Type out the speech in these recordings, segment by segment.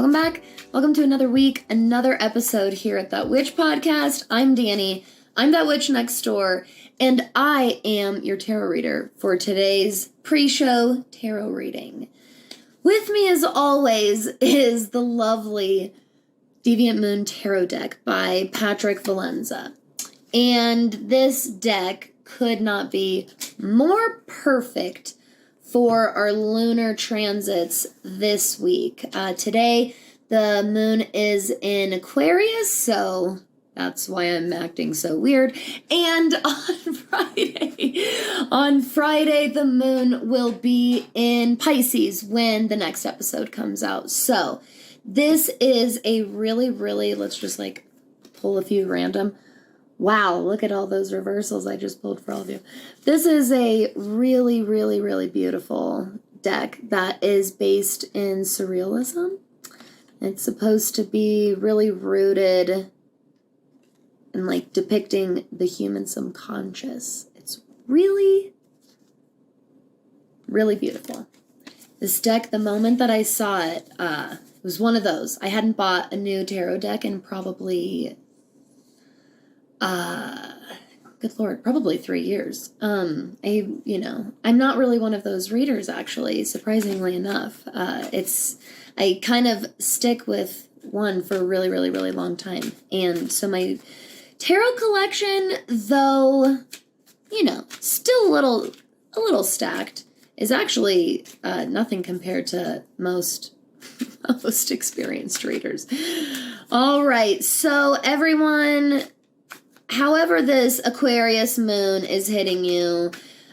Welcome back. Welcome to another week, another episode here at That Witch Podcast. I'm Danny. I'm That Witch Next Door, and I am your tarot reader for today's pre-show tarot reading. With me, as always, is the lovely Deviant Moon Tarot deck by Patrick Valenza. And this deck could not be more perfect for our lunar transits this week. Today, the moon is in Aquarius, so that's why I'm acting so weird. And on Friday, the moon will be in Pisces when the next episode comes out. So this is a really, let's just pull a few random. Wow, look at all those reversals I just pulled for all of you. This is a really beautiful deck that is based in surrealism. It's supposed to be really rooted in depicting the human subconscious. It's really beautiful. This deck, the moment that I saw it, was one of those. I hadn't bought a new tarot deck in probably good Lord, probably 3 years. I'm not really one of those readers, actually, surprisingly enough. I kind of stick with one for a really long time. And so my tarot collection, though, still a little stacked, is actually nothing compared to most experienced readers. All right, so everyone, however this Aquarius moon is hitting you,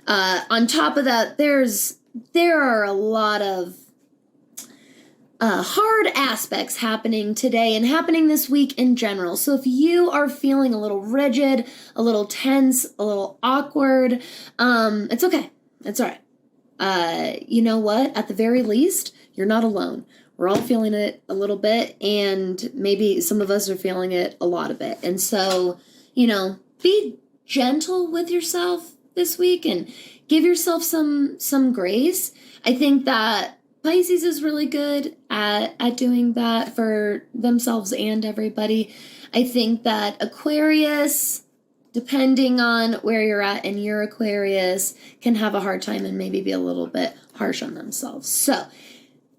on top of that, there are a lot of hard aspects happening today and happening this week in general. So if you are feeling a little rigid, a little tense, a little awkward, it's okay. It's all right. You know what? At the very least, you're not alone. We're all feeling it a little bit, and maybe some of us are feeling it a lot of it. And so, be gentle with yourself this week and give yourself some grace. I think that Pisces is really good at doing that for themselves and everybody. I think that Aquarius, depending on where you're at in your Aquarius, can have a hard time and maybe be a little bit harsh on themselves. So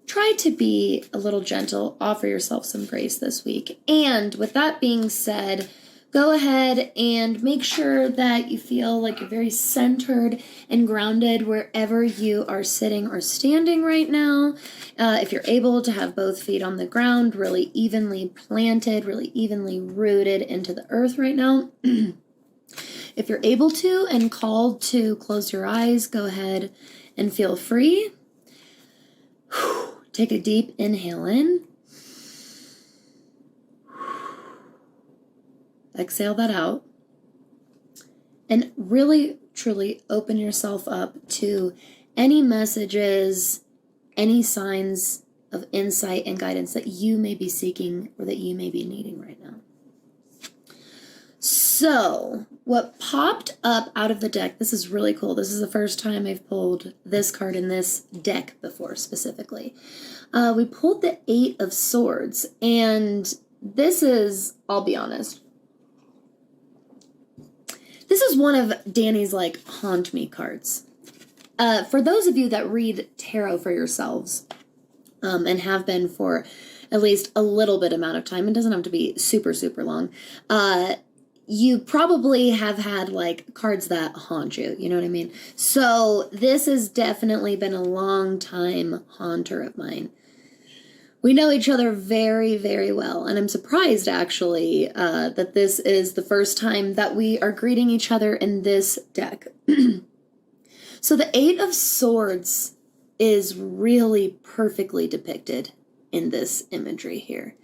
try to be a little gentle, offer yourself some grace this week. And with that being said, go ahead and make sure that you feel like you're very centered and grounded wherever you are sitting or standing right now. If you're able to have both feet on the ground, really evenly planted, really evenly rooted into the earth right now. If you're able to and called to close your eyes, go ahead and feel free. Take a deep inhale in. Exhale that out. And really, truly open yourself up to any messages, any signs of insight and guidance that you may be seeking or that you may be needing right now. So, what popped up out of the deck, this is really cool. This is the first time I've pulled this card in this deck before, specifically. We pulled the 8 of Swords, and this is, I'll be honest, this is one of Danny's, haunt me cards. For those of you that read tarot for yourselves, and have been for at least a little bit amount of time, it doesn't have to be super long, you probably have had, cards that haunt you, you know what I mean? So this has definitely been a long time haunter of mine. We know each other very well, and I'm surprised, actually, that this is the first time that we are greeting each other in this deck. So the 8 of Swords is really perfectly depicted in this imagery here.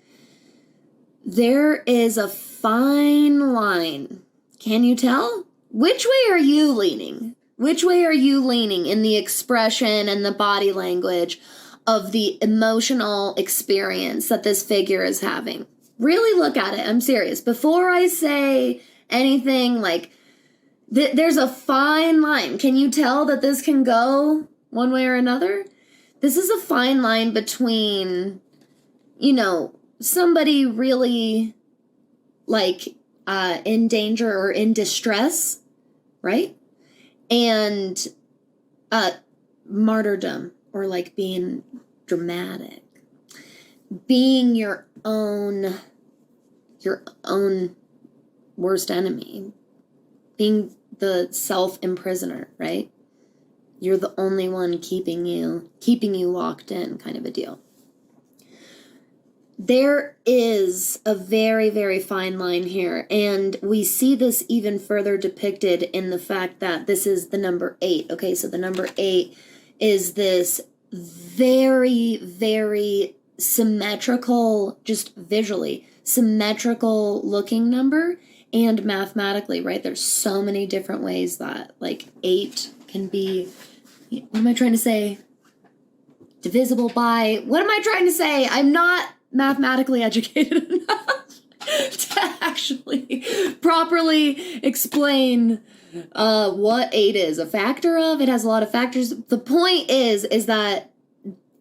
There is a fine line. Can you tell? Which way are you leaning? Which way are you leaning in the expression and the body language of the emotional experience that this figure is having? Really look at it. I'm serious. Before I say anything, there's a fine line. Can you tell that this can go one way or another? This is a fine line between somebody really like in danger or in distress, right? And martyrdom, or like being dramatic, being your own worst enemy, being the self-imprisoner, right? You're the only one keeping you locked in, kind of a deal. There is a very, very fine line here, and we see this even further depicted in the fact that this is the number 8. Okay, so the number 8 is this very, very symmetrical, just visually symmetrical looking number, and mathematically, right? There's so many different ways that like 8 can be, what am I trying to say? Divisible by, what am I trying to say? I'm not mathematically educated enough to actually properly explain what 8 is a factor of. It has a lot of factors. The point is that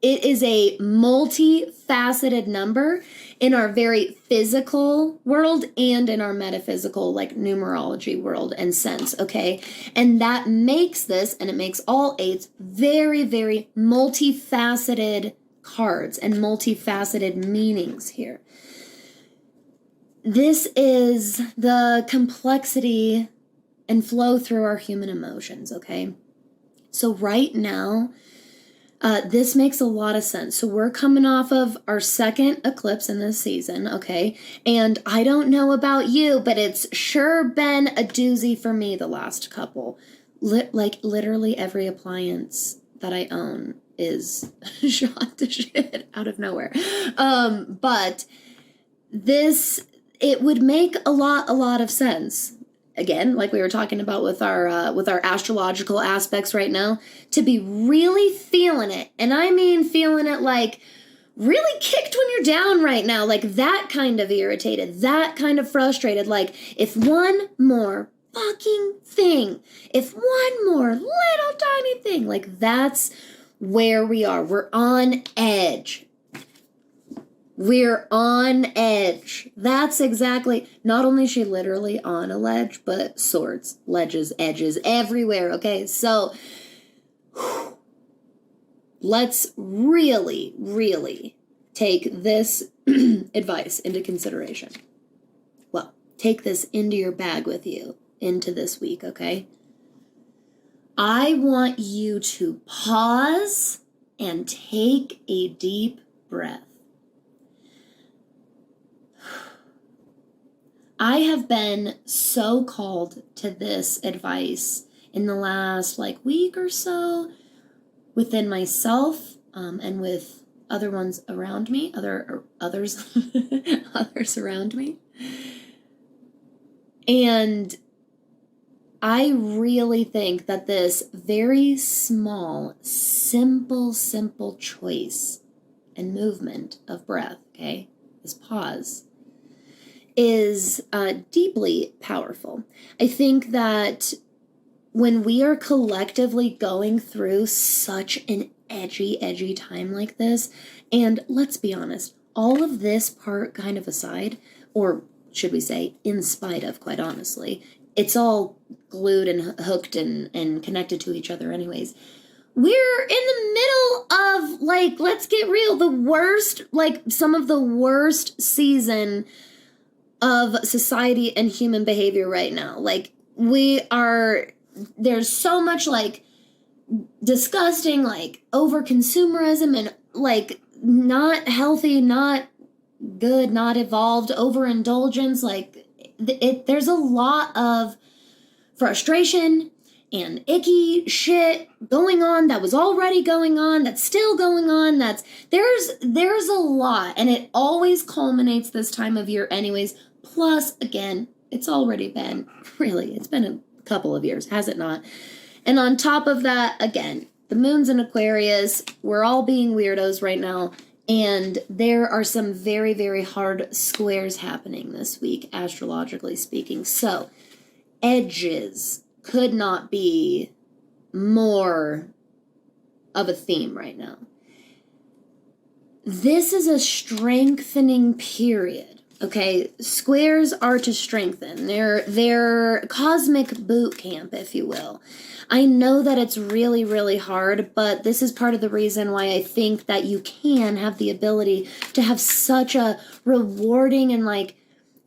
it is a multifaceted number in our very physical world and in our metaphysical, like numerology world and sense, okay? And that makes this, and it makes all 8s, very, very multifaceted cards and multifaceted meanings here. This is the complexity and flow through our human emotions, okay? So right now, this makes a lot of sense. So we're coming off of our second eclipse in this season, okay? And I don't know about you, but it's sure been a doozy for me the last couple. Like literally every appliance that I own is shot to shit out of nowhere. But this, it would make a lot of sense. Again, like we were talking about with our astrological aspects right now, to be really feeling it. And I mean feeling it like really kicked when you're down right now, like that kind of irritated, that kind of frustrated, like if one more fucking thing, if one more little tiny thing, like that's where we are. We're on edge. We're on edge. That's exactly, not only is she literally on a ledge, but swords, ledges, edges, everywhere, okay? So, let's really, really take this advice into consideration. Well, take this into your bag with you into this week, okay? I want you to pause and take a deep breath. I have been so called to this advice in the last week or so within myself and with other ones around me, others around me. And I really think that this very small, simple choice and movement of breath, okay, this pause, is deeply powerful. I think that when we are collectively going through such an edgy time like this, and let's be honest, all of this part kind of aside, or should we say in spite of, quite honestly, it's all glued and hooked and connected to each other anyways. We're in the middle of, let's get real, the worst, some of the worst season of society and human behavior right now. There's so much disgusting, over consumerism and not healthy, not good, not evolved, overindulgence. There's a lot of frustration and icky shit going on that was already going on, that's still going on, there's a lot, and it always culminates this time of year anyways. Plus, again, it's been a couple of years, has it not? And on top of that, again, the moon's in Aquarius, we're all being weirdos right now, and there are some very, very hard squares happening this week, astrologically speaking. So, edges could not be more of a theme right now. this is a strengthening period. Okay, squares are to strengthen. They're cosmic boot camp, if you will. I know that it's really, really hard, but this is part of the reason why I think that you can have the ability to have such a rewarding and like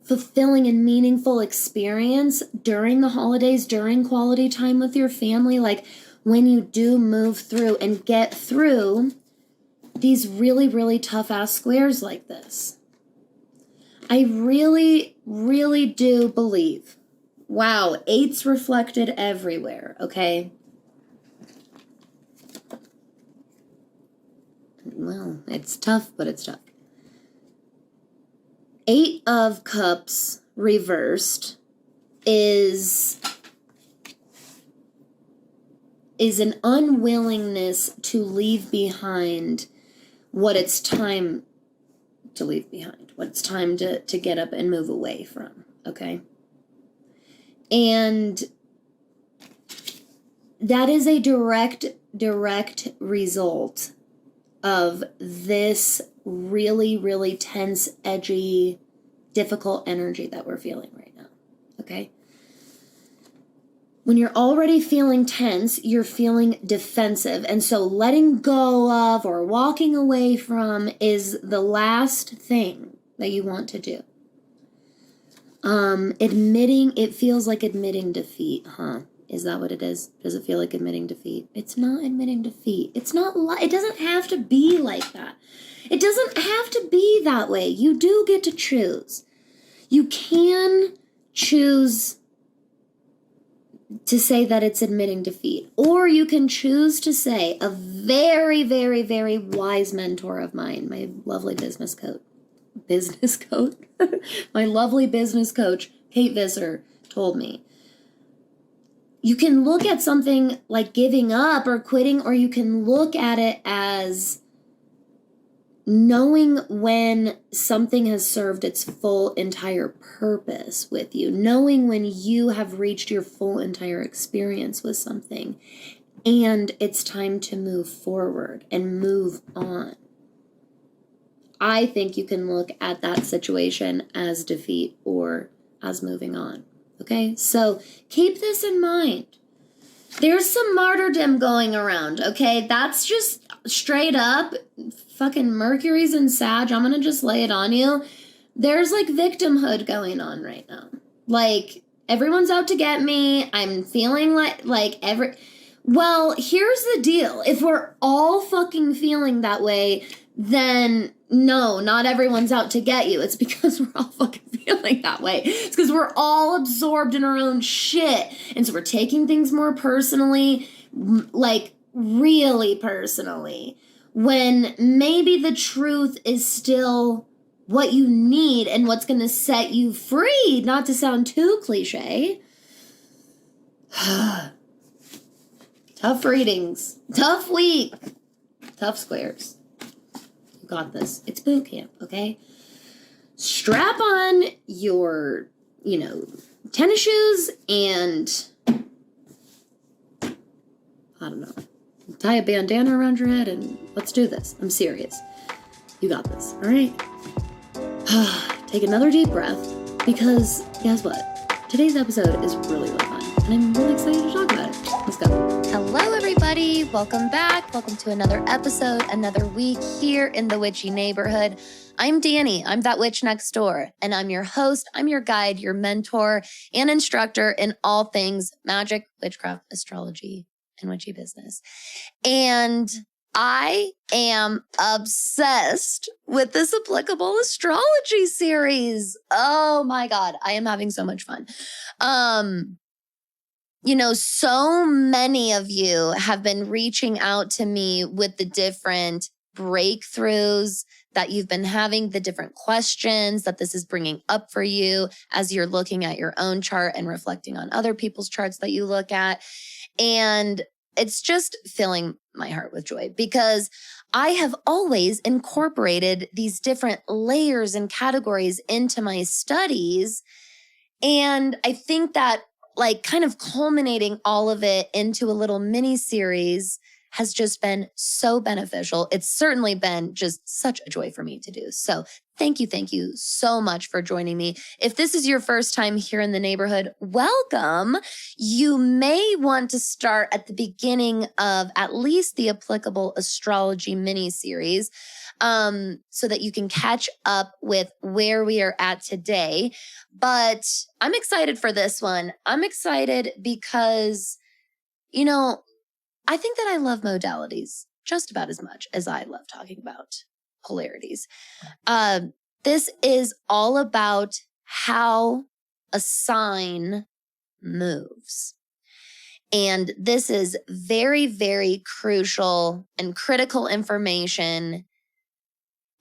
fulfilling and meaningful experience during the holidays, during quality time with your family. Like when you do move through and get through these really, really tough ass squares like this. I really, really do believe. Wow, 8's reflected everywhere, okay? Well, it's tough, but it's tough. 8 of Cups reversed is an unwillingness to leave behind what it's time to leave behind, what it's time to get up and move away from, okay? And that is a direct result of this really, really tense, edgy, difficult energy that we're feeling right now, okay? When you're already feeling tense, you're feeling defensive. And so letting go of or walking away from is the last thing that you want to do. It feels like admitting defeat, huh? Is that what it is? Does it feel like admitting defeat? It's not admitting defeat. It doesn't have to be like that. It doesn't have to be that way. You do get to choose. You can choose to say that it's admitting defeat. Or you can choose to say, a very, very, very wise mentor of mine, my lovely business coach, my lovely business coach, Kate Visser, told me, you can look at something like giving up or quitting, or you can look at it as knowing when something has served its full entire purpose with you, knowing when you have reached your full entire experience with something, and it's time to move forward and move on. I think you can look at that situation as defeat or as moving on. Okay, so keep this in mind. There's some martyrdom going around, okay? That's just straight up fucking Mercury's in Sag. I'm gonna just lay it on you. There's like victimhood going on right now. Like everyone's out to get me. I'm feeling well, here's the deal. If we're all fucking feeling that way, then no, not everyone's out to get you. It's because we're all fucking feeling that way. It's because we're all absorbed in our own shit. And so we're taking things more personally, like really personally, when maybe the truth is still what you need and what's going to set you free, not to sound too cliche. Tough readings, tough week, tough squares. You got this. It's boot camp, okay? Strap on your, tennis shoes and, I don't know, tie a bandana around your head and let's do this. I'm serious. You got this, all right? Take another deep breath because guess what? Today's episode is really, really fun and I'm really excited to talk about it. Let's go. Hello, everybody. Welcome back. Welcome to another episode, another week here in the witchy neighborhood. I'm Danny. I'm that witch next door, and I'm your host. I'm your guide, your mentor, and instructor in all things magic, witchcraft, astrology, and witchy business. And I am obsessed with this Applicable Astrology series. Oh my God. I am having so much fun. So many of you have been reaching out to me with the different breakthroughs that you've been having, the different questions that this is bringing up for you as you're looking at your own chart and reflecting on other people's charts that you look at. And it's just filling my heart with joy because I have always incorporated these different layers and categories into my studies. And I think that kind of culminating all of it into a little mini series has just been so beneficial. It's certainly been just such a joy for me to do. So thank you so much for joining me. If this is your first time here in the neighborhood, welcome. You may want to start at the beginning of at least the Applicable Astrology mini-series, so that you can catch up with where we are at today. But I'm excited for this one. I'm excited because, I think that I love modalities just about as much as I love talking about polarities. This is all about how a sign moves. And this is very, very crucial and critical information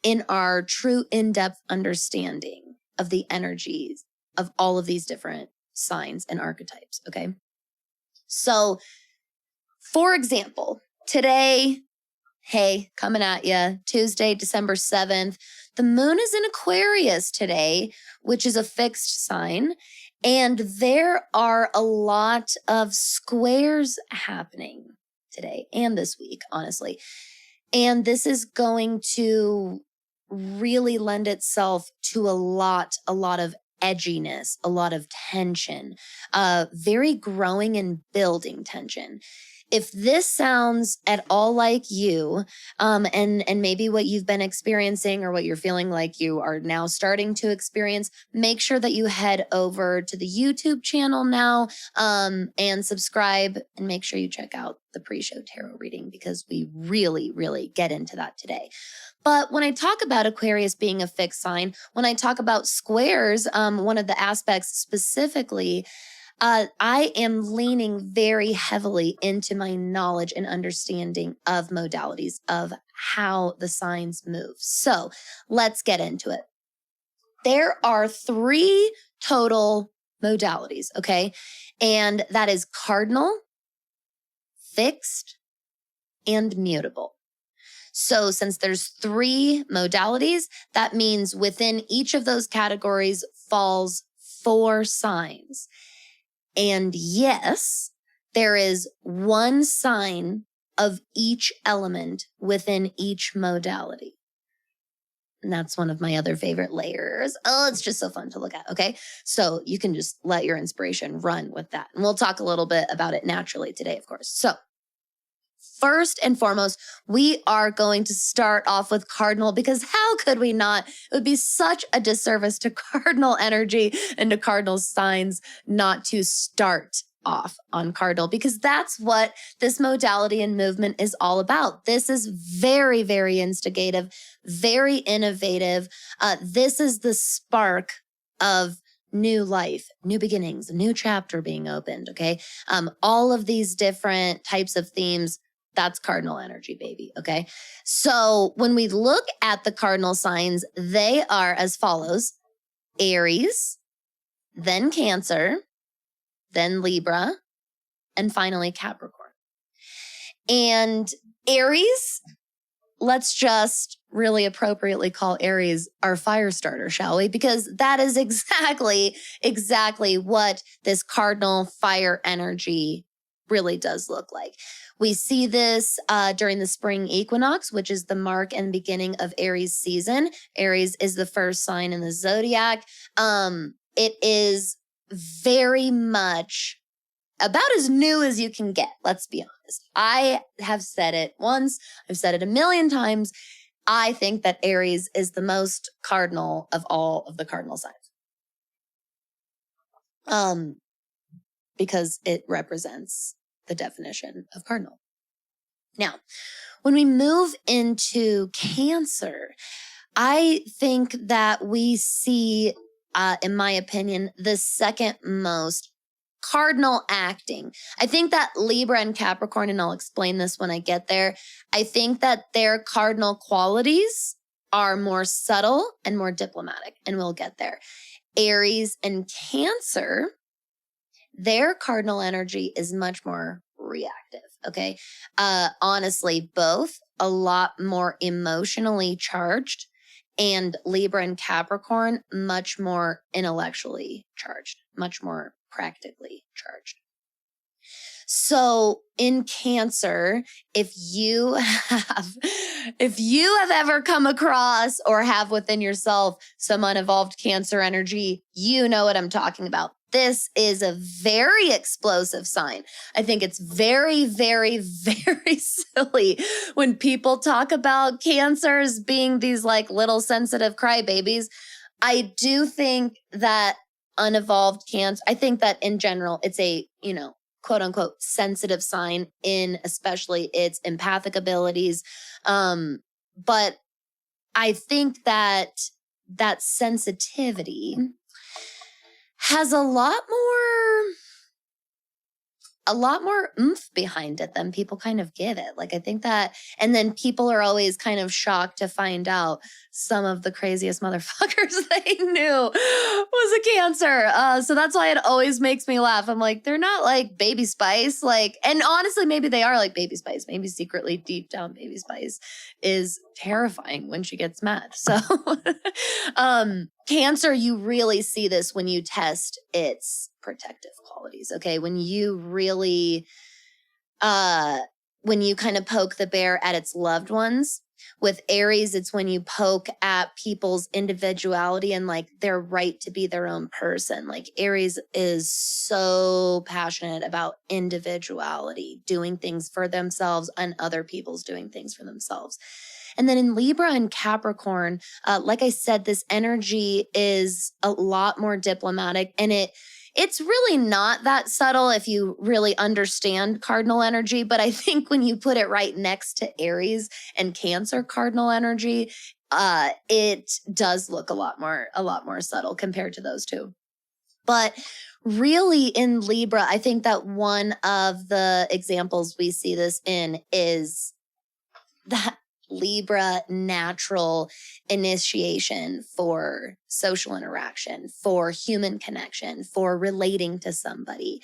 in our true in-depth understanding of the energies of all of these different signs and archetypes, okay? So, for example, today, coming at you, Tuesday, December 7th, the moon is in Aquarius today, which is a fixed sign, and there are a lot of squares happening today and this week, honestly. And this is going to really lend itself to a lot of edginess, a lot of tension, very growing and building tension. If this sounds at all like you, and maybe what you've been experiencing or what you're feeling like you are now starting to experience, make sure that you head over to the YouTube channel now, and subscribe, and make sure you check out the pre-show tarot reading because we really, really get into that today. But when I talk about Aquarius being a fixed sign, when I talk about squares, one of the aspects specifically, I am leaning very heavily into my knowledge and understanding of modalities, of how the signs move. So let's get into it. There are 3 total modalities, okay? And that is cardinal, fixed, and mutable. So since there's 3 modalities, that means within each of those categories falls 4 signs. And yes, there is 1 sign of each element within each modality. And that's one of my other favorite layers. Oh, it's just so fun to look at, okay? So you can just let your inspiration run with that. And we'll talk a little bit about it naturally today, of course. So first and foremost, we are going to start off with cardinal because how could we not? It would be such a disservice to cardinal energy and to cardinal signs not to start off on cardinal, because that's what this modality and movement is all about. This is very, very instigative, very innovative. This is the spark of new life, new beginnings, a new chapter being opened, okay? All of these different types of themes, that's cardinal energy, baby, okay? So when we look at the cardinal signs, they are as follows: Aries, then Cancer, then Libra, and finally Capricorn. And Aries, let's just really appropriately call Aries our fire starter, shall we? Because that is exactly what this cardinal fire energy really does look like. We see this during the spring equinox, which is the mark and beginning of Aries season. Aries is the first sign in the zodiac. It is very much about as new as you can get. Let's be honest. I have said it once. I've said it a million times. I think that Aries is the most cardinal of all of the cardinal signs. Because it represents the definition of cardinal. Now, when we move into Cancer, I think that we see, in my opinion, the second most cardinal acting. I think that Libra and Capricorn, and I'll explain this when I get there, I think that their cardinal qualities are more subtle and more diplomatic, and we'll get there. Aries and Cancer, their cardinal energy is much more reactive, okay? Honestly, both a lot more emotionally charged, and Libra and Capricorn much more intellectually charged, much more practically charged. So in Cancer, if you have ever come across or have within yourself some unevolved Cancer energy, you know what I'm talking about. This is a very explosive sign. I think it's very, very, very silly when people talk about Cancers being these like little sensitive crybabies. I do think that unevolved Cancer, I think that in general, it's a, quote unquote, sensitive sign in especially its empathic abilities. But I think that sensitivity has a lot more oomph behind it than people kind of give it. Like, I think that, and then people are always kind of shocked to find out some of the craziest motherfuckers they knew was a Cancer. So that's why it always makes me laugh. I'm like, they're not like Baby Spice. Like, and honestly, maybe they are like Baby Spice. Maybe secretly deep down Baby Spice is terrifying when she gets mad. So, Cancer, you really see this when you test its protective qualities. Okay. When you really, when you kind of poke the bear at its loved ones. With Aries, it's when you poke at people's individuality and like their right to be their own person. Like Aries is so passionate about individuality, doing things for themselves and other people's doing things for themselves. And then in Libra and Capricorn, like I said, this energy is a lot more diplomatic, and it's really not that subtle if you really understand cardinal energy. But I think when you put it right next to Aries and Cancer cardinal energy, it does look a lot more subtle compared to those two. But really in Libra, I think that one of the examples we see this in is that Libra natural initiation for social interaction, for human connection, for relating to somebody.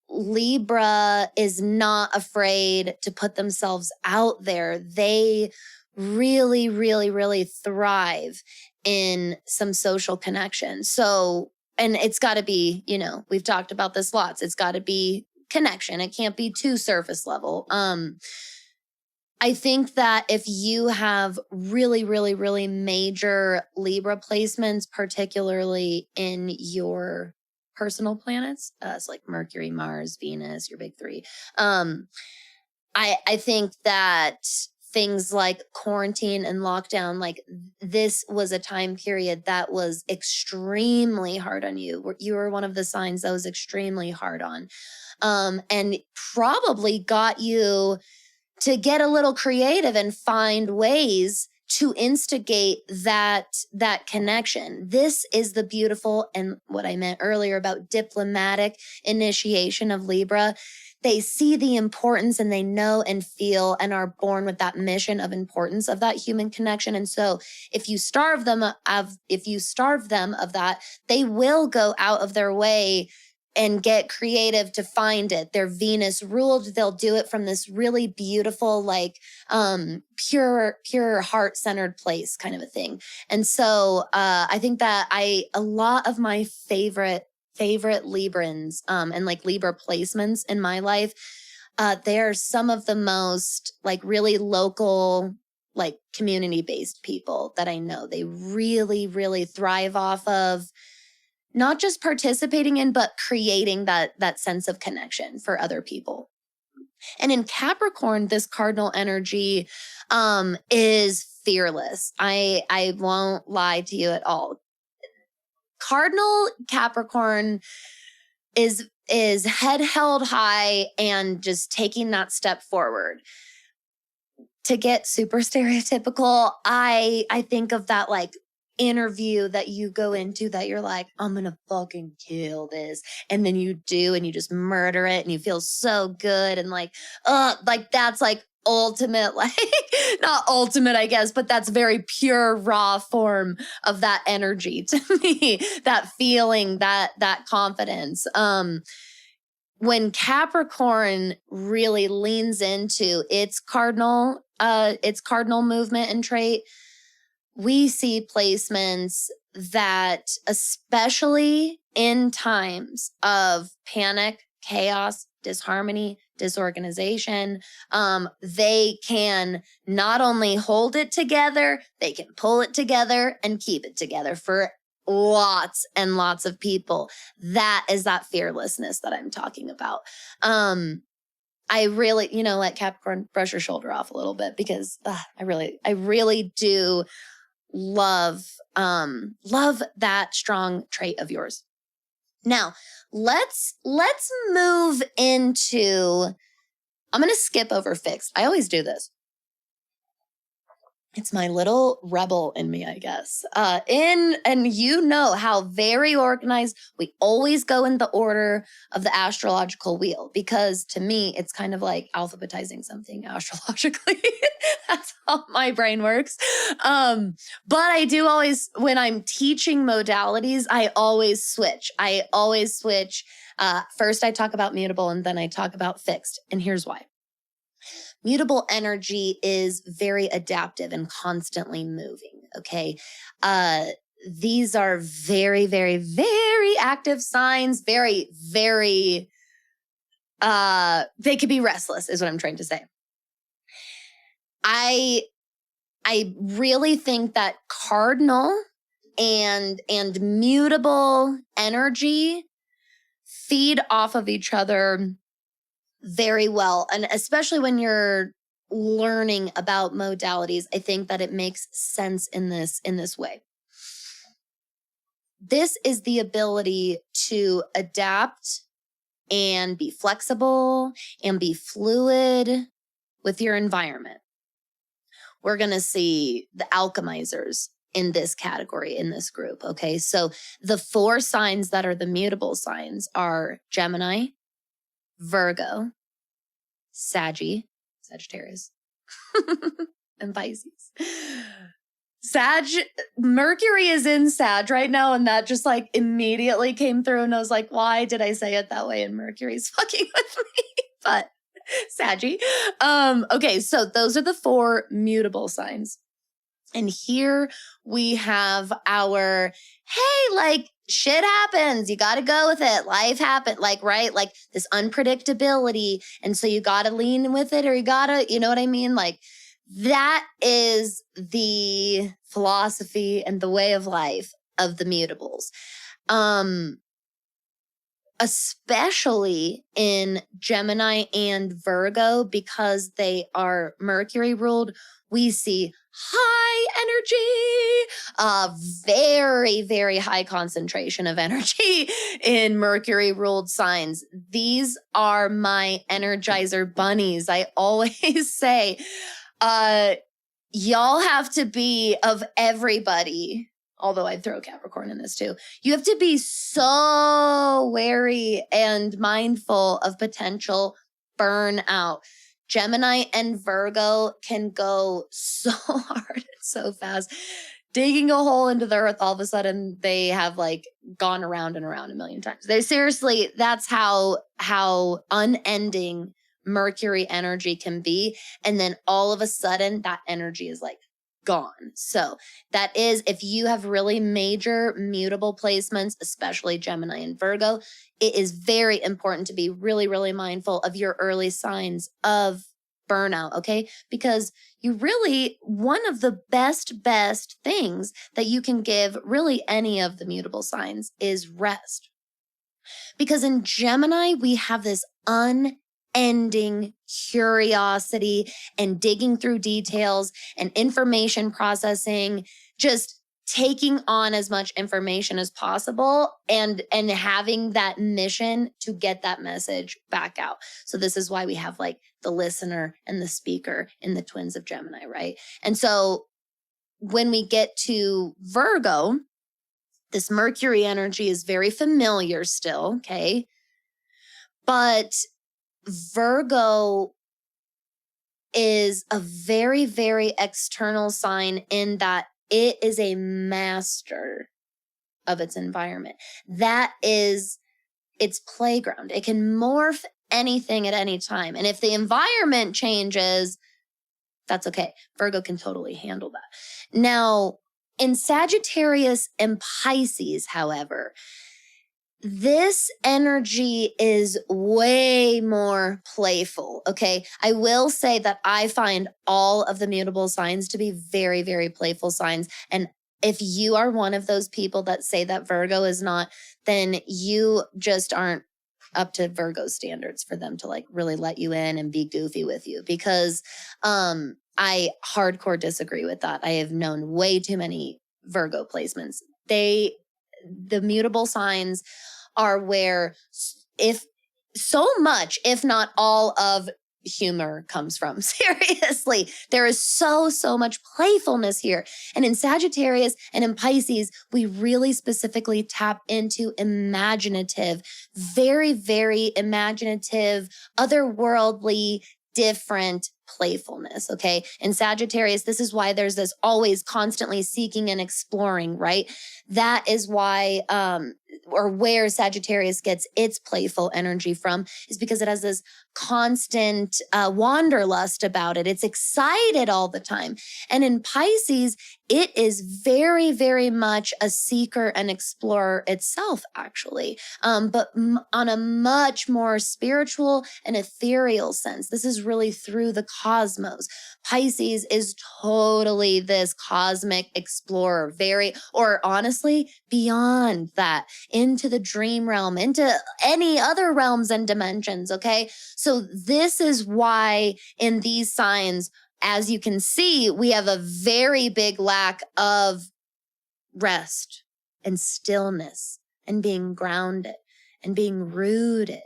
Libra is not afraid to put themselves out there. They really, really, really thrive in some social connection. So, and it's got to be, we've talked about this lots. It's got to be connection. It can't be too surface level. I think that if you have really, really, really major Libra placements, particularly in your personal planets, it's like Mercury, Mars, Venus, your big three. I think that things like quarantine and lockdown, like this was a time period that was extremely hard on you. You were one of the signs that was extremely hard on, and probably got you to get a little creative and find ways to instigate that connection. This is the beautiful, and what I meant earlier about diplomatic initiation of Libra. They see the importance and they know and feel and are born with that mission of importance of that human connection. And so if you starve them of that, they will go out of their way and get creative to find it. They're Venus ruled. They'll do it from this really beautiful, like, pure heart-centered place kind of a thing. And so, I think that a lot of my favorite Librans, and like Libra placements in my life, they're some of the most like really local, like community-based people that I know. They really, really thrive off of not just participating in, but creating that sense of connection for other people. And in Capricorn, this cardinal energy is fearless. I won't lie to you at all. Cardinal Capricorn is head held high and just taking that step forward. To get super stereotypical, I think of that like interview that you go into that you're like, I'm gonna fucking kill this, and then you do, and you just murder it, and you feel so good, and like that's like ultimate, like not ultimate, I guess, but that's very pure raw form of that energy to me, that feeling, that confidence. When Capricorn really leans into its cardinal movement and trait, we see placements that, especially in times of panic, chaos, disharmony, disorganization. They can not only hold it together, they can pull it together and keep it together for lots and lots of people. That is that fearlessness that I'm talking about. I really, let Capricorn brush your shoulder off a little bit, because I really do love that strong trait of yours. Now, let's move into, I'm going to skip over fixed. I always do this. It's my little rebel in me, I guess. And you know how very organized we always go in the order of the astrological wheel, because to me, it's kind of like alphabetizing something astrologically. That's how my brain works. But I do always, when I'm teaching modalities, I always switch. First, I talk about mutable, and then I talk about fixed. And here's why. Mutable energy is very adaptive and constantly moving, okay? These are very, very, very active signs, very, very, they could be restless, is what I'm trying to say. I really think that cardinal and mutable energy feed off of each other very well. And especially when you're learning about modalities, I think that it makes sense in this way. This is the ability to adapt and be flexible and be fluid with your environment. We're going to see the alchemizers in this category, in this group. Okay. So the 4 signs that are the mutable signs are Gemini, Virgo, Sagittarius, and Pisces. Mercury is in Sag right now, and that just like immediately came through, and I was like, why did I say it that way? And Mercury's fucking with me, but Saggy. Okay, so those are the 4 mutable signs. And here we have our, hey, like, shit happens. You got to go with it. Life happens. Like, right? Like this unpredictability. And so you got to lean with it, or you got to, you know what I mean? Like that is the philosophy and the way of life of the mutables. Especially in Gemini and Virgo, because they are Mercury ruled, we see high energy, very, very high concentration of energy in Mercury ruled signs. These are my energizer bunnies. I always say, y'all have to be, of everybody, although I'd throw Capricorn in this too, you have to be so wary and mindful of potential burnout. Gemini and Virgo can go so hard and so fast, digging a hole into the earth. All of a sudden, they have like gone around and around a million times. They seriously, that's how unending Mercury energy can be. And then all of a sudden, that energy is like gone. So that is, if you have really major mutable placements, especially Gemini and Virgo, it is very important to be really, really mindful of your early signs of burnout, okay? Because you really, one of the best things that you can give really any of the mutable signs is rest. Because in Gemini, we have this unending curiosity and digging through details and information processing, just taking on as much information as possible and having that mission to get that message back out. So this is why we have like the listener and the speaker in the twins of Gemini, right? And so when we get to Virgo, this Mercury energy is very familiar still, okay? But Virgo is a very, very external sign in that it is a master of its environment. That is its playground. It can morph anything at any time. And if the environment changes, that's okay. Virgo can totally handle that. Now, in Sagittarius and Pisces, however, this energy is way more playful, okay? I will say that I find all of the mutable signs to be very, very playful signs. And if you are one of those people that say that Virgo is not, then you just aren't up to Virgo standards for them to like really let you in and be goofy with you, because I hardcore disagree with that. I have known way too many Virgo placements. The mutable signs are where if so much, if not all of humor comes from. Seriously, there is so much playfulness here. And in Sagittarius and in Pisces, we really specifically tap into imaginative, very, very imaginative, otherworldly, different playfulness. Okay. In Sagittarius, this is why there's this always constantly seeking and exploring, right? That is why, or where Sagittarius gets its playful energy from, is because it has this constant wanderlust about it. It's excited all the time. And in Pisces, it is very, very much a seeker and explorer itself, actually, but on a much more spiritual and ethereal sense. This is really through the cosmos. Pisces is totally this cosmic explorer, or honestly, beyond that, into the dream realm, into any other realms and dimensions, okay? So this is why in these signs, as you can see, we have a very big lack of rest and stillness and being grounded and being rooted.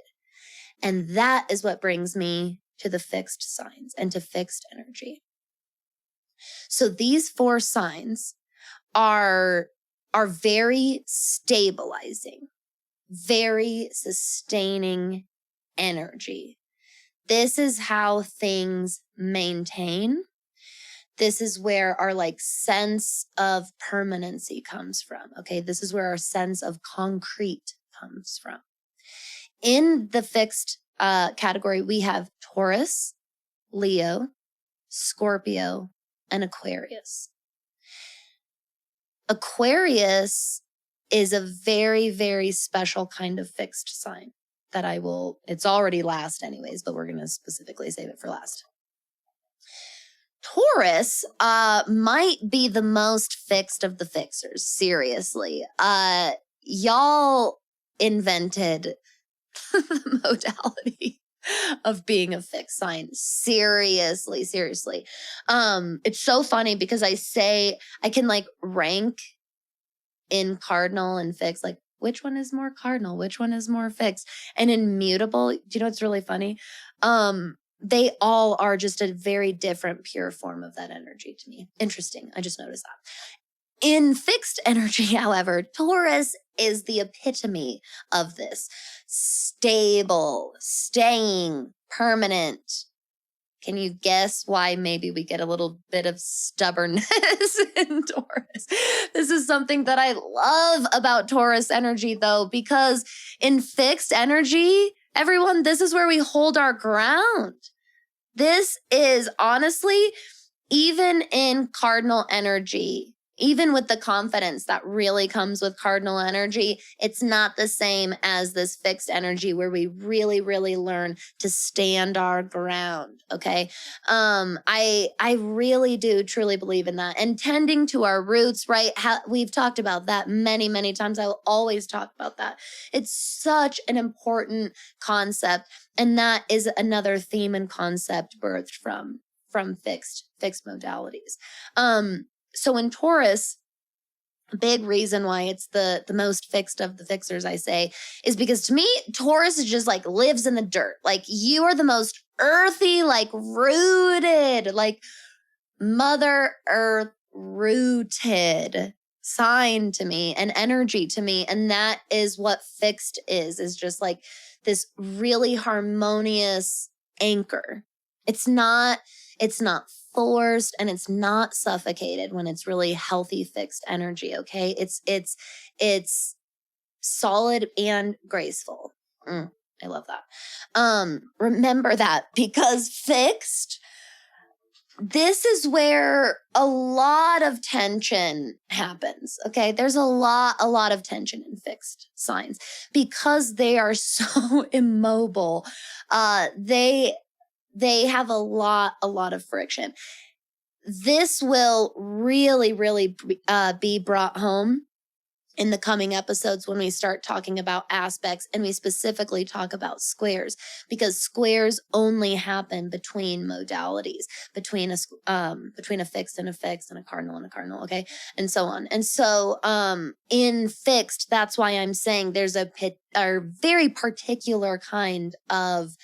And that is what brings me to the fixed signs and to fixed energy. So these 4 signs are very stabilizing, very sustaining energy. This is how things maintain. This is where our like sense of permanency comes from. Okay. This is where our sense of concrete comes from. In the fixed category, we have Taurus, Leo, Scorpio, and Aquarius. Aquarius is a very, very special kind of fixed sign that it's already last anyways, but we're going to specifically save it for last. Taurus might be the most fixed of the fixers. Seriously. Y'all invented the modality of being a fixed sign. Seriously. It's so funny because I can like rank in cardinal and fixed, like which one is more cardinal, which one is more fixed. And in mutable, do you know what's really funny? They all are just a very different pure form of that energy to me. Interesting. I just noticed that. In fixed energy, however, Taurus is the epitome of this. Stable, staying, permanent. Can you guess why maybe we get a little bit of stubbornness in Taurus? This is something that I love about Taurus energy, though, because in fixed energy, everyone, this is where we hold our ground. This is honestly, even in cardinal energy, even with the confidence that really comes with cardinal energy, it's not the same as this fixed energy where we really, really learn to stand our ground. Okay. I really do truly believe in that, and tending to our roots, right? We've talked about that many, many times. I will always talk about that. It's such an important concept. And that is another theme and concept birthed from fixed modalities. So in Taurus, a big reason why it's the most fixed of the fixers, I say, is because to me, Taurus is just like lives in the dirt. Like you are the most earthy, like rooted, like Mother Earth rooted sign to me and energy to me. And that is what fixed is just like this really harmonious anchor. It's not forced and it's not suffocated when it's really healthy fixed energy. Okay. It's solid and graceful. I love that. Remember that, because fixed, this is where a lot of tension happens. Okay. There's a lot of tension in fixed signs because they are so immobile. They have a lot of friction. This will really be brought home in the coming episodes when we start talking about aspects and we specifically talk about squares, because squares only happen between modalities, between a fixed and a cardinal and a cardinal, okay, and so on. And so in fixed, that's why I'm saying there's a very particular kind of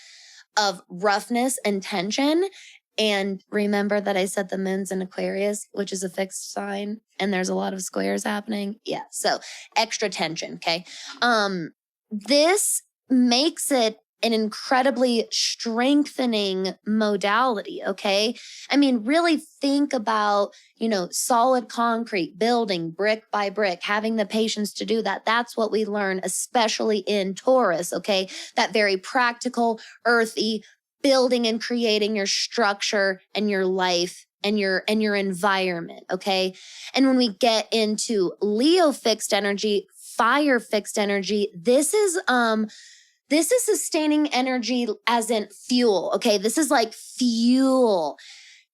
roughness and tension. And remember that I said the moon's in Aquarius, which is a fixed sign, and there's a lot of squares happening. Yeah, so extra tension, okay? This makes it an incredibly strengthening modality, okay? I mean, really think about, solid concrete, building brick by brick, having the patience to do that. That's what we learn, especially in Taurus, okay? That very practical, earthy, building and creating your structure and your life and your environment, okay? And when we get into Leo fixed energy, fire fixed energy, this is sustaining energy as in fuel, okay? This is like fuel,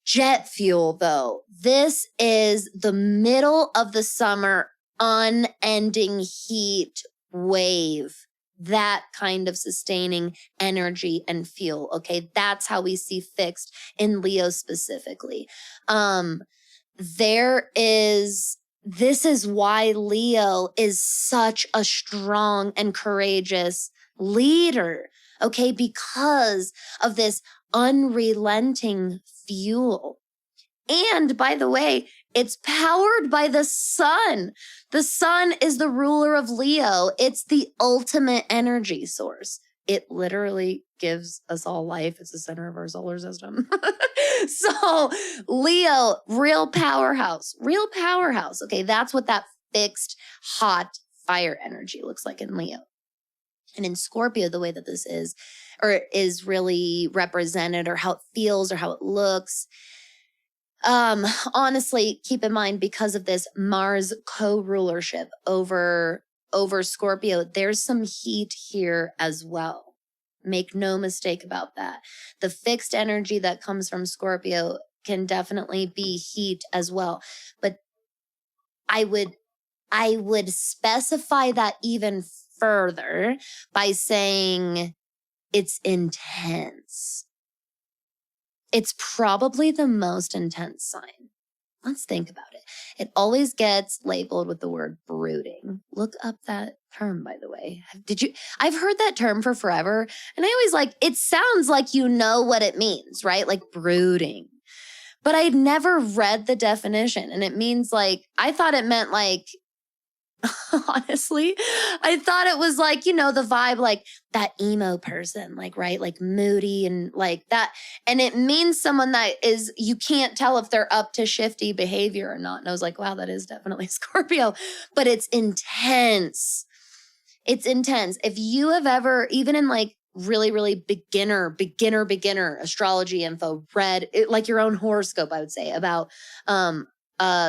jet fuel though. This is the middle of the summer, unending heat wave. That kind of sustaining energy and fuel. Okay. That's how we see fixed in Leo specifically. This is why Leo is such a strong and courageous leader. Okay. Because of this unrelenting fuel. And by the way, it's powered by the sun. The sun is the ruler of Leo. It's the ultimate energy source. It literally gives us all life. It's the center of our solar system. So Leo, real powerhouse. Okay, that's what that fixed, hot fire energy looks like in Leo. And in Scorpio, the way that this is really represented, or how it feels or how it looks, honestly, keep in mind, because of this Mars co-rulership over Scorpio, there's some heat here as well. Make no mistake about that. The fixed energy that comes from Scorpio can definitely be heat as well. But I would specify that even further by saying it's intense. It's probably the most intense sign. Let's think about it. It always gets labeled with the word brooding. Look up that term, by the way. I've heard that term for forever. And I always it sounds like you know what it means, right? Like brooding. But I'd never read the definition. And it means I thought it meant honestly, I thought it was the vibe, that emo person, right? Moody and that. And it means someone that you can't tell if they're up to shifty behavior or not. And I was like, wow, that is definitely Scorpio, but it's intense. It's intense. If you have ever, even in really beginner astrology info, read it, your own horoscope, I would say, about,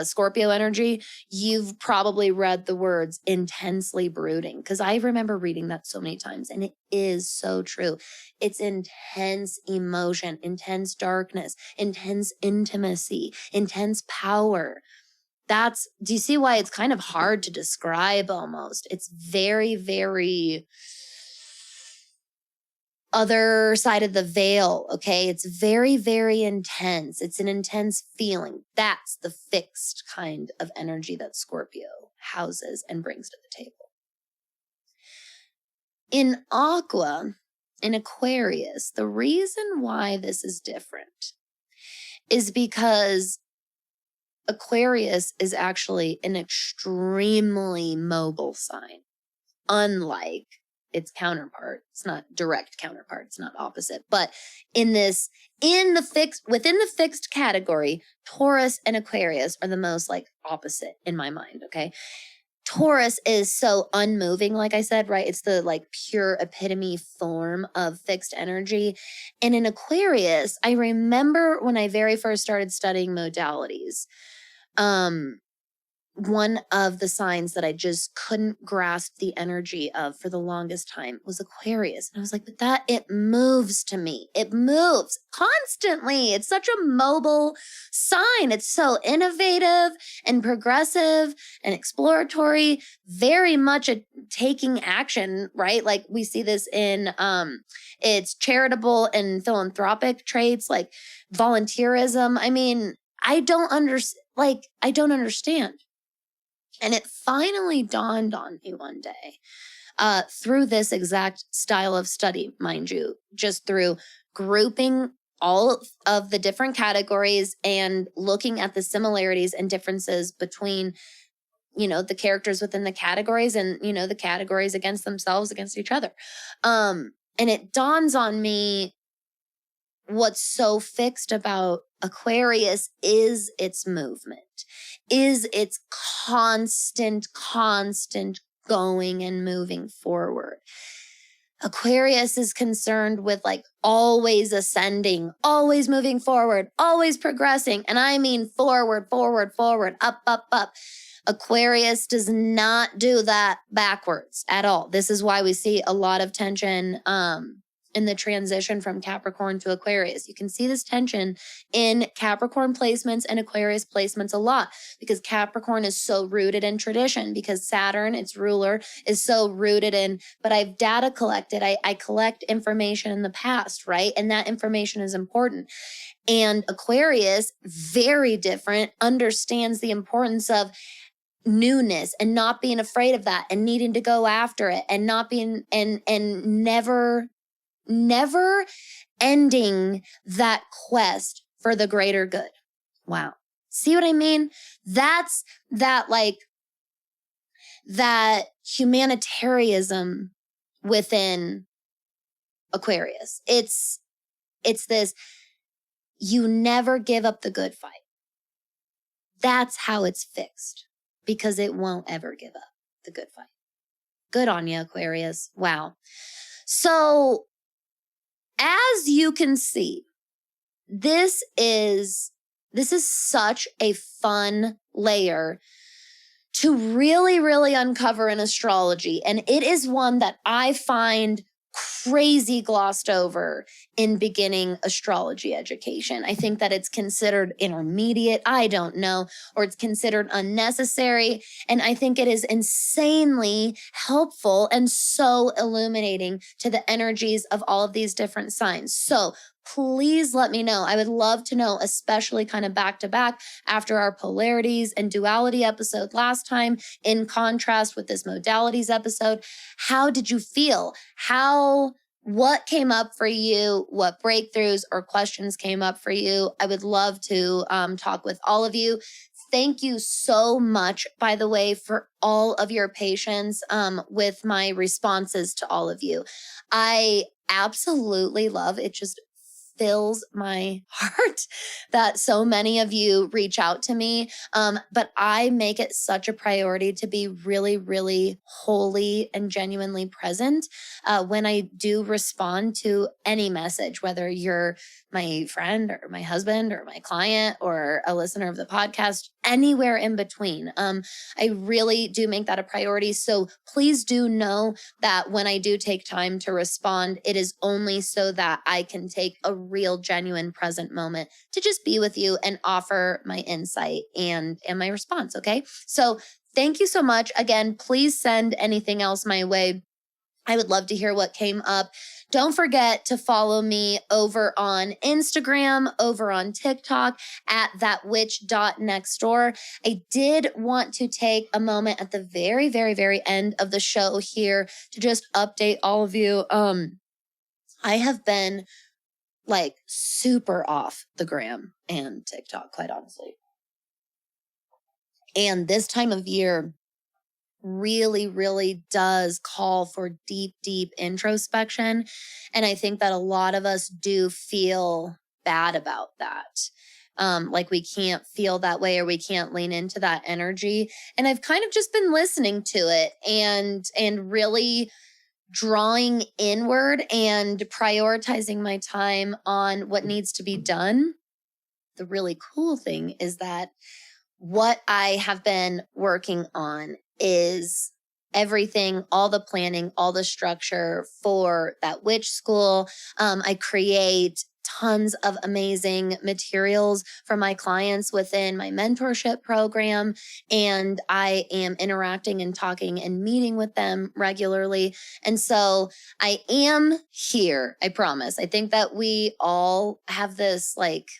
Scorpio energy, you've probably read the words intensely brooding, because I remember reading that so many times, and it is so true. It's intense emotion, intense darkness, intense intimacy, intense power. Do you see why it's kind of hard to describe almost? It's very, very other side of the veil, okay? It's very, very intense. It's an intense feeling. That's the fixed kind of energy that Scorpio houses and brings to the table. In Aqua, in Aquarius, the reason why this is different is because Aquarius is actually an extremely mobile sign, unlike its counterpart. It's not direct counterpart. It's not opposite. But within the fixed category, Taurus and Aquarius are the most opposite in my mind. Okay. Taurus is so unmoving, like I said, right? It's the like pure epitome form of fixed energy. And in Aquarius, I remember when I very first started studying modalities, one of the signs that I just couldn't grasp the energy of for the longest time was Aquarius. And I was like, but that, it moves to me. It moves constantly. It's such a mobile sign. It's so innovative and progressive and exploratory, very much a taking action, right? Like we see this in its charitable and philanthropic traits, like volunteerism. I mean, I don't understand. And it finally dawned on me one day through this exact style of study, mind you, just through grouping all of the different categories and looking at the similarities and differences between, the characters within the categories and, the categories against themselves, against each other. And it dawns on me what's so fixed about Aquarius is its movement, is its constant going and moving forward. Aquarius is concerned with like always ascending, always moving forward, always progressing. And I mean forward, up. Aquarius does not do that backwards at all. This is why we see a lot of tension in the transition from Capricorn to Aquarius. You can see this tension in Capricorn placements and Aquarius placements a lot because Capricorn is so rooted in tradition, because Saturn, its ruler, is so rooted in, but I've data collected. I collect information in the past, right? And that information is important. And Aquarius, very different, understands the importance of newness and not being afraid of that and needing to go after it and not being, and never ending that quest for the greater good. Wow. See what I mean? That's that humanitarianism within Aquarius. It's this, you never give up the good fight. That's how it's fixed, because it won't ever give up the good fight. Good on you, Aquarius. Wow. So, as you can see, this is such a fun layer to really uncover in astrology. And it is one that I find crazy glossed over in beginning astrology education. I think that it's considered intermediate, I don't know, or it's considered unnecessary. And I think it is insanely helpful and so illuminating to the energies of all of these different signs. So please let me know. I would love to know, especially kind of back to back after our polarities and duality episode last time, in contrast with this modalities episode. How did you feel? What came up for you? What breakthroughs or questions came up for you? I would love to talk with all of you. Thank you so much, by the way, for all of your patience with my responses to all of you. I absolutely love it. Just fills my heart that so many of you reach out to me. But I make it such a priority to be really wholly and genuinely present when I do respond to any message, whether you're my friend or my husband or my client or a listener of the podcast, anywhere in between. I really do make that a priority. So please do know that when I do take time to respond, it is only so that I can take a real, genuine, present moment to just be with you and offer my insight and my response. Okay. So thank you so much. Again, please send anything else my way. I would love to hear what came up. Don't forget to follow me over on Instagram, over on TikTok at thatwitch.nextdoor. I did want to take a moment at the very end of the show here to just update all of you. I have been like super off the gram and TikTok, quite honestly. And this time of year really does call for deep introspection. And I think that a lot of us do feel bad about that. like we can't feel that way or we can't lean into that energy. And I've kind of just been listening to it and really drawing inward and prioritizing my time on what needs to be done. The really cool thing is that what I have been working on is everything, all the planning, all the structure for that witch school. I create tons of amazing materials for my clients within my mentorship program. And I am interacting and talking and meeting with them regularly. And so I am here, I promise. I think that we all have this like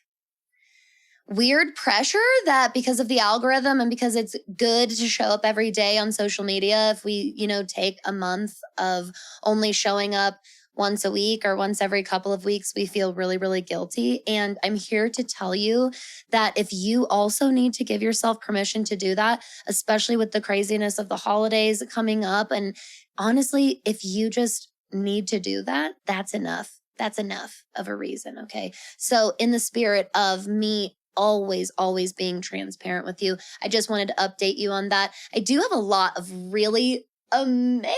weird pressure that because of the algorithm and because it's good to show up every day on social media, if we, take a month of only showing up once a week or once every couple of weeks, we feel really, really guilty. And I'm here to tell you that if you also need to give yourself permission to do that, especially with the craziness of the holidays coming up, and honestly, if you just need to do that, that's enough. That's enough of a reason, okay? So in the spirit of me always being transparent with you, I just wanted to update you on that. I do have a lot of really amazing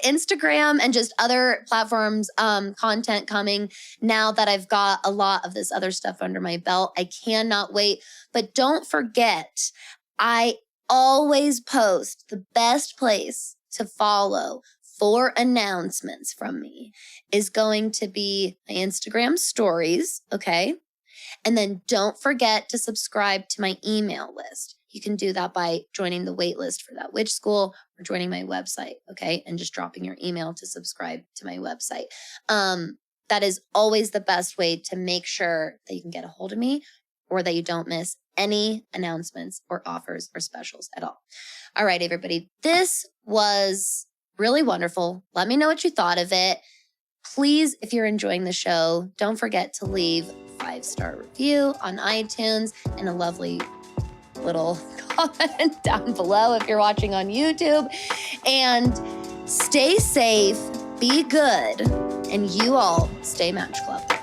Instagram and just other platforms content coming now that I've got a lot of this other stuff under my belt. I cannot wait. But don't forget, I always post. The best place to follow for announcements from me is going to be my Instagram stories, okay? And then don't forget to subscribe to my email list. You can do that by joining the wait list for that witch school or joining my website, okay? And just dropping your email to subscribe to my website. That is always the best way to make sure that you can get a hold of me or that you don't miss any announcements or offers or specials at all. All right, everybody. This was really wonderful. Let me know what you thought of it. Please, if you're enjoying the show, don't forget to leave a 5-star review on iTunes and a lovely little comment down below if you're watching on YouTube. And stay safe, be good, and you all stay Match Club.